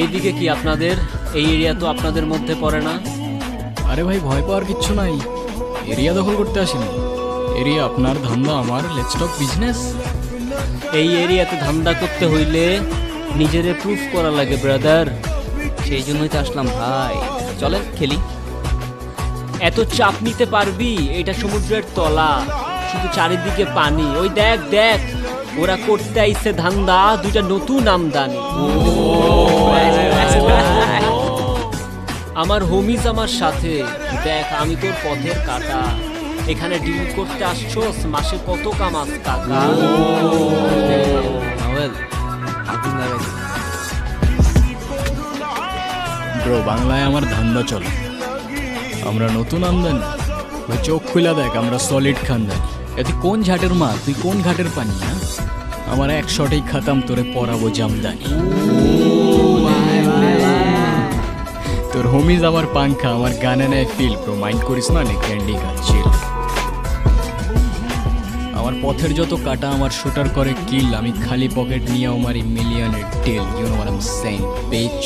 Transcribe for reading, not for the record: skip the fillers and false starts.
এইদিকে কি আপনাদের? এই এরিয়া তো আপনাদের মধ্যে পড়ে না। আরে ভাই, ভয় পাওয়ার কিচ্ছু নাই। এরিয়া দখল করতে আসিনি। এরিয়া আপনার, ধান্দা আমার। Let's talk business. এই এরিয়াতে ধান্দা করতে হইলে নিজেরে প্রুফ করা লাগে ব্রাদার। সেই জন্যই তো আসলাম ভাই, চলেন খেলি। এত চাপ নিতে পারবি? এটা সমুদ্রের তলা, শুধু চারিদিকে পানি। ওই দেখ দেখ, ওরা করতে আইছে ধান্দা, দুইটা নতুন আমদানি। আমার হোমিজ আমার সাথে। দেখ, আমি তোর পথের কাটা। এখানে ডিল করতে আসছোস, মাসে কত কামাস কাকা? নাওয়েল, আগুন লাগাই দে। ব্রো, বাংলায় আমার ধান্দা চলে। আমরা নতুন আমদানি। ওই চোখ খুলে দেখ, আমরা সলিড খানদানি। এতে কোন ঝাটের মা, তুই কোন ঘাটের পানি? হ্যাঁ, আমার এক শটেই খাতাম, তোরে পরাবো জামদানি। তোর হোমিজ আমার পাংখা, আমার গানে নেয় ফিল। ব্রো, মাইন্ড করিস না, নে ক্যান্ডি খাচ্ছিল। আমার পথের যত কাটা আমার শুটার করে কিল। আমি খালি পকেট নিয়ে আমার মিলিয়নের deal. You know what I am saying, beach.